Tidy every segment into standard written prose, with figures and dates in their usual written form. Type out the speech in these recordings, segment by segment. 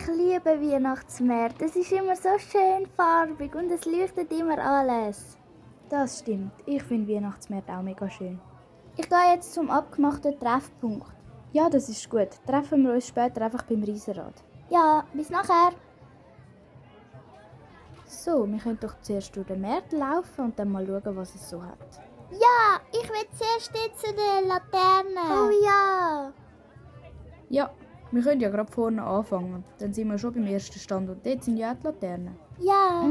Ich liebe Weihnachtsmärkte. Es ist immer so schön farbig und es leuchtet immer alles. Das stimmt. Ich finde Weihnachtsmärkte auch mega schön. Ich gehe jetzt zum abgemachten Treffpunkt. Ja, das ist gut. Treffen wir uns später einfach beim Riesenrad. Ja, bis nachher. So, wir können doch zuerst durch den Markt laufen und dann mal schauen, was es so hat. Ja, ich will zuerst jetzt zu der Laterne. Oh ja. Ja, wir können ja gerade vorne anfangen. Dann sind wir schon beim ersten Stand und dort sind ja auch die Laternen. Ja.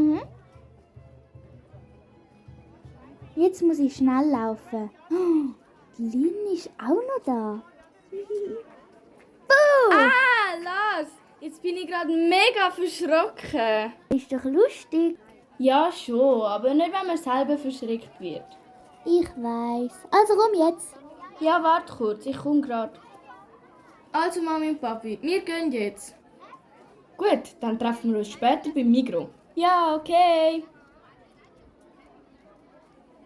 Jetzt muss ich schnell laufen. Oh, die Lin ist auch noch da. Ah, Lars! Jetzt bin ich gerade mega verschrocken. Ist doch lustig. Ja, schon, aber nicht, wenn man selber verschreckt wird. Ich weiß. Also komm jetzt. Ja, warte kurz, ich komme gerade. Also, Mami und Papi, wir gehen jetzt. Gut, dann treffen wir uns später beim Migros. Ja, okay.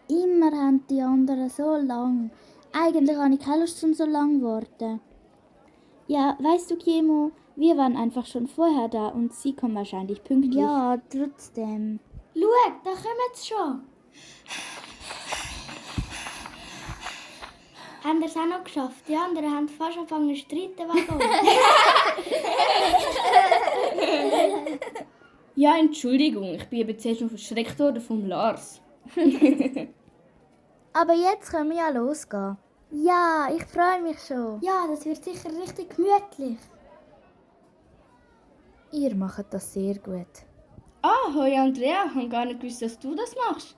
Immer haben die anderen so lang. Eigentlich habe ich keine Lust, um so lang zu warten. Ja, weißt du, Kimo, wir waren einfach schon vorher da und sie kommen wahrscheinlich pünktlich. Ja, trotzdem. Schau, da kommen sie schon. Haben wir es auch noch geschafft? Die anderen haben fast angefangen zu streiten wegen Ja, Entschuldigung, ich bin eben zuerst noch verschreckt worden vom Lars. Aber jetzt können wir ja losgehen. Ja, ich freue mich schon. Ja, das wird sicher richtig gemütlich. Ihr macht das sehr gut. Ah, hoi Andrea, ich habe gar nicht gewusst, dass du das machst.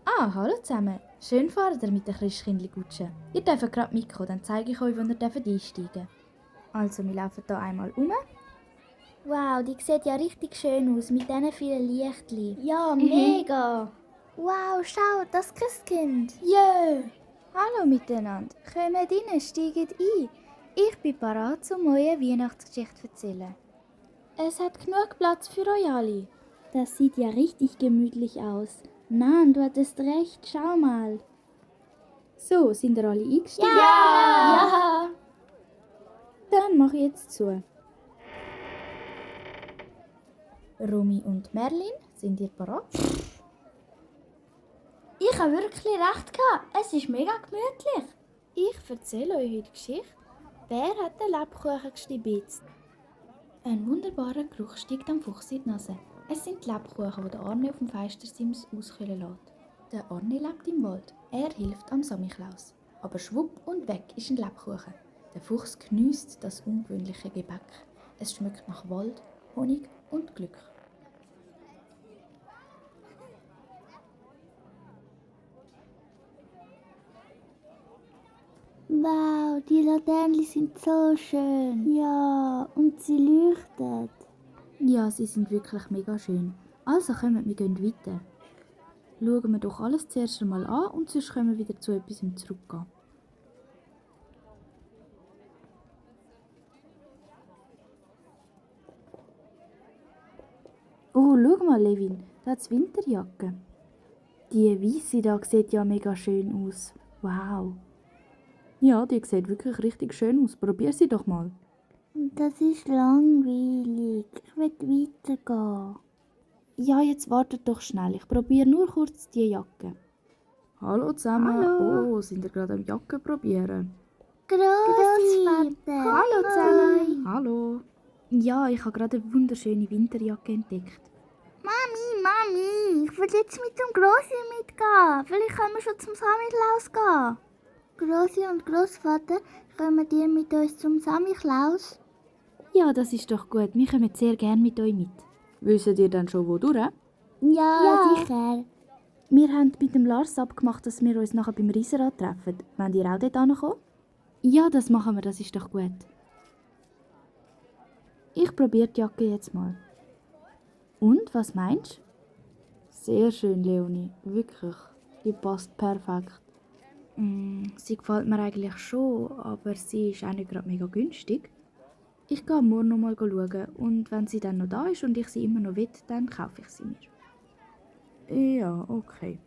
Ah, hallo zusammen. Schön fahrt ihr mit der Christkindli-Gutsche. Ihr dürft gerade mitkommen, dann zeige ich euch, wo ihr einsteigen dürft. Also, wir laufen hier einmal um. Wow, die sieht ja richtig schön aus mit diesen vielen Lichtli. Ja, mega. Wow, schau, das Christkind. Yeah. Hallo miteinander. Kommt rein, steigt ein. Ich bin bereit, um eure Weihnachtsgeschichte zu erzählen. Es hat genug Platz für euch alle. Das sieht ja richtig gemütlich aus. Nein, du hattest recht, schau mal. So, sind ihr alle eingestiegen? Ja! Dann mache ich jetzt zu. Romy und Merlin, sind ihr bereit? Ich habe wirklich recht gehabt. Es ist mega gemütlich. Ich erzähle euch heute die Geschichte. Wer hat den Lebkuchen gestibitzt? Ein wunderbarer Geruch steigt am Fuchs in die Nase. Es sind die Lebkuchen, die der Arne auf dem Fenstersims auskühlen lässt. Der Arne lebt im Wald. Er hilft am Samichlaus. Aber schwupp und weg ist ein Lebkuchen. Der Fuchs geniesst das ungewöhnliche Gebäck. Es schmeckt nach Wald, Honig und Glück. Wow, die Laternen sind so schön. Ja, und sie leuchten. Ja, sie sind wirklich mega schön. Also kommen wir gehen weiter. Schauen wir doch alles zuerst einmal an und sonst können wir wieder zu etwas zurückgehen. Oh, schau mal, Levin, da hat Winterjacke. Die weisse da sieht ja mega schön aus. Wow. Ja, die sieht wirklich richtig schön aus. Probier sie doch mal. Das ist langweilig. Ich will weitergehen. Ja, jetzt wartet doch schnell. Ich probiere nur kurz die Jacke. Hallo zusammen. Hallo. Oh, sind ihr gerade am Jacke probieren? Grossvater. Hallo zusammen. Hallo. Ja, ich habe gerade eine wunderschöne Winterjacke entdeckt. Mami, ich will jetzt mit dem Grossi mitgehen. Vielleicht können wir schon zum Samichlaus gehen. Grossi und Grossvater, kommen die mit uns zum Samichlaus? Ja, das ist doch gut. Wir kommen sehr gerne mit euch mit. Wisst ihr dann schon, wo durch? Ja, sicher. Wir haben mit dem Lars abgemacht, dass wir uns nachher beim Riesenrad treffen. Wollt ihr auch dort hinkommen? Ja, das machen wir. Das ist doch gut. Ich probiere die Jacke jetzt mal. Und, was meinst du? Sehr schön, Leonie. Wirklich. Die passt perfekt. Sie gefällt mir eigentlich schon, aber sie ist auch nicht gerade mega günstig. Ich gehe morgen noch mal schauen und wenn sie dann noch da ist und ich sie immer noch will, dann kaufe ich sie mir. Ja, okay.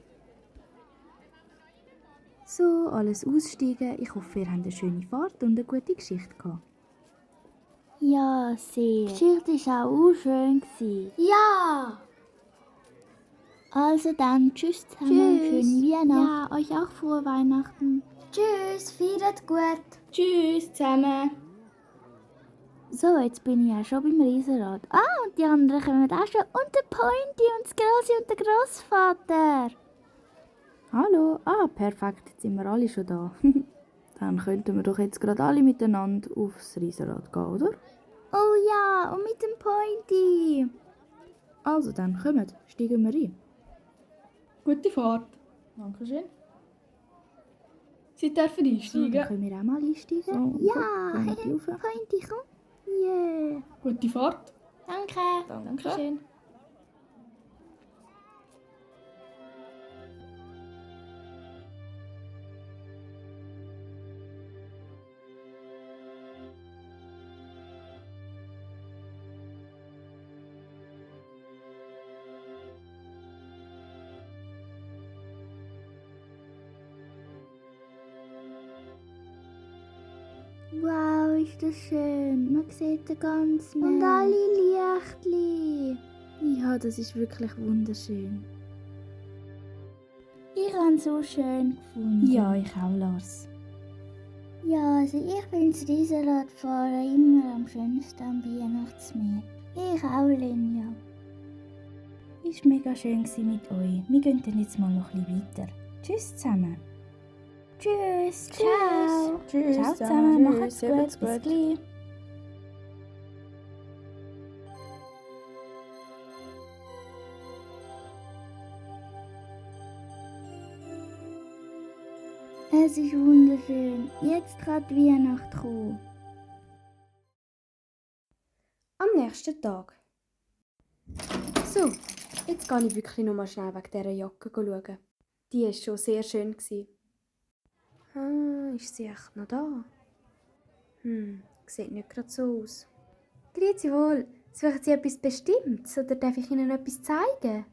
So, alles aussteigen. Ich hoffe, ihr habt eine schöne Fahrt und eine gute Geschichte gehabt. Ja, sehr. Die Geschichte war auch schön. Ja! Also dann, tschüss zusammen. Tschüss. Schöne Weihnachten. Ja, euch auch frohe Weihnachten. Tschüss, feiert gut. Tschüss zusammen. So, jetzt bin ich auch schon beim Riesenrad. Und die anderen kommen auch schon. Und der Pointy und das Grossi und der Grossvater. Hallo. Perfekt. Jetzt sind wir alle schon da. Dann könnten wir doch jetzt gerade alle miteinander aufs Riesenrad gehen, oder? Oh ja, und mit dem Pointy. Also, dann kommt, steigen wir ein. Gute Fahrt. Dankeschön. Sie dürfen Dann einsteigen. können wir auch mal einsteigen. So, Ja, Pointy rauf. Pointy, komm. Yeah. Gute Fahrt. Danke. Dankeschön. Wow, ist das schön. Man sieht den ganzen Meer. Und alle Lichtli. Ja, das ist wirklich wunderschön. Ich habe es so schön gefunden. Ja, ich auch, Lars. Ja, also ich finde das Riesenradfahren immer am schönsten am Weihnachtsmeer. Ich auch, Lenja. Es war mega schön mit euch. Wir gehen dann jetzt mal noch ein bisschen weiter. Tschüss zusammen. Tschüss. Ciao. Tschüss Ciao zusammen. Tschüss, Macht's gut. Bis gleich. Es ist wunderschön. Jetzt kann die Weihnacht kommen. Am nächsten Tag. So, jetzt gehe ich wirklich noch mal schnell wegen dieser Jacke schauen. Die war schon sehr schön. Ist sie echt noch da? Sieht nicht gerade so aus. Grüezi wohl, suchen Sie etwas Bestimmtes oder darf ich Ihnen etwas zeigen?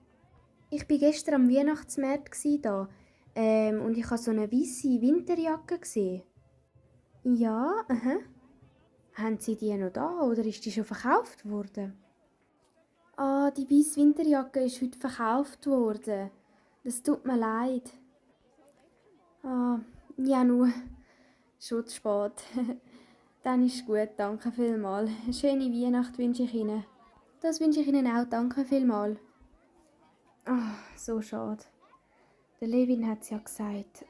Ich war gestern am Weihnachtsmarkt hier und ich habe so eine weisse Winterjacke gesehen. Ja, aha. Haben Sie die noch da oder ist die schon verkauft worden? Die weisse Winterjacke ist heute verkauft worden. Das tut mir leid. Ja nur, schon zu spät. Dann ist gut, danke vielmals. Eine schöne Weihnacht wünsche ich Ihnen. Das wünsche ich Ihnen auch, danke vielmals. So schade. Der Levin hat es ja gesagt.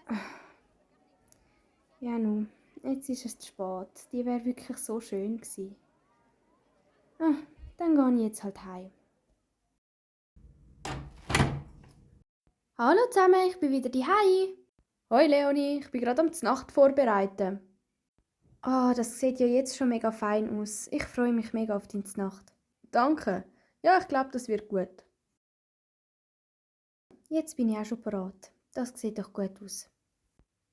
Ja nun, jetzt ist es zu spät. Die wäre wirklich so schön gewesen. Dann gehe ich jetzt halt heim. Hallo zusammen, ich bin wieder daheim. Hoi Leonie, ich bin gerade am Nacht vorbereiten. Das sieht ja jetzt schon mega fein aus. Ich freue mich mega auf die Nacht. Danke. Ja, ich glaube, das wird gut. Jetzt bin ich auch schon bereit. Das sieht doch gut aus.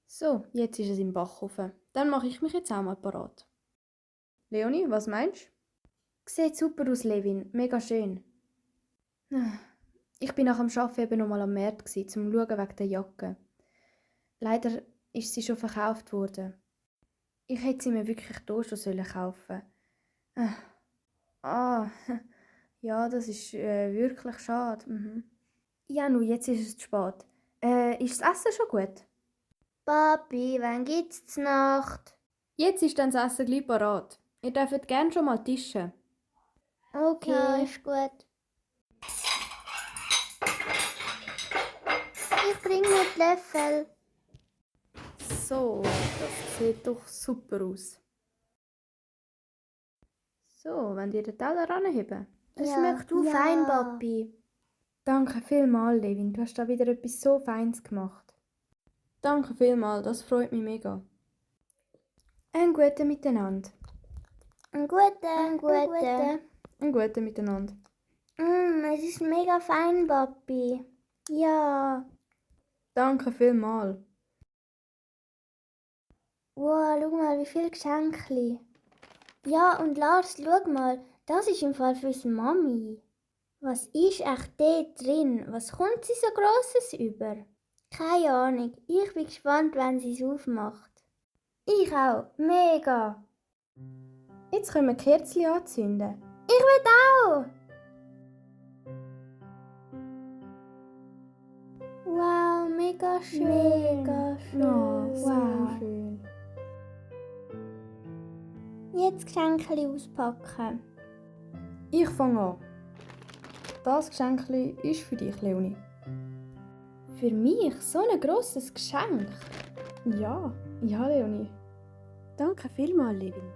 So, jetzt ist es im Backofen. Dann mache ich mich jetzt auch mal bereit. Leonie, was meinst du? Sieht super aus, Levin. Mega schön. Ich bin nach dem Arbeiten eben noch mal am Markt, um zu schauen wegen der Jacke. Leider ist sie schon verkauft worden. Ich hätte sie mir wirklich hier schon kaufen sollen. Ja, das ist wirklich schade. Ja, nun, jetzt ist es zu spät. Ist das Essen schon gut? Papi, wann gibt's die Nacht? Jetzt ist dann das Essen gleich parat. Ihr dürft gerne schon mal tischen. Okay. Ja, ist gut. Ich bringe mir die Löffel. So, das sieht doch super aus. So, wenn ihr den Teller anheben. Das schmeckt auch fein, Papi. Danke vielmals, Levin. Du hast da wieder etwas so Feines gemacht. Danke vielmals, das freut mich mega. Einen guten Miteinander. Ein guter. Einen guten Miteinander. Es ist mega fein, Papi. Ja. Danke vielmals. Wow, schau mal, wie viele Geschenke. Ja, und Lars, schau mal, das ist im Fall für unsere Mami. Was ist echt dort drin? Was kommt sie so Grosses über? Keine Ahnung. Ich bin gespannt, wenn sie es aufmacht. Ich auch. Mega. Jetzt können wir Kerzen anzünden. Ich will auch! Wow, mega schön. Mega schön. Oh, So wow. schön. Jetzt Geschenke auspacken. Ich fange an. Das Geschenk ist für dich, Leonie. Für mich so ein grosses Geschenk. Ja, Leonie. Danke vielmals, Levin.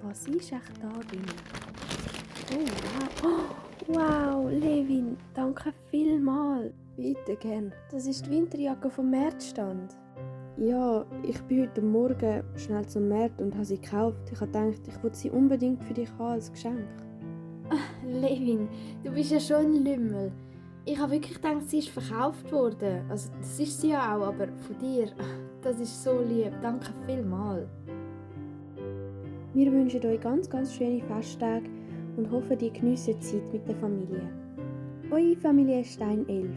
Was ist echt da drin? Oh, wow, Levin, danke vielmals. Bitte gern. Das ist die Winterjacke vom Märzstand. Ja, ich bin heute Morgen schnell zum März und habe sie gekauft. Ich habe gedacht, ich wollte sie unbedingt für dich haben als Geschenk. Levin, du bist ja schon ein Lümmel. Ich habe wirklich gedacht, sie ist verkauft worden. Also, das ist sie ja auch, aber von dir, das ist so lieb. Danke vielmals. Wir wünschen euch ganz, ganz schöne Festtage und hoffen, ihr geniessen die Zeit mit der Familie. Eure Familie Stein 11.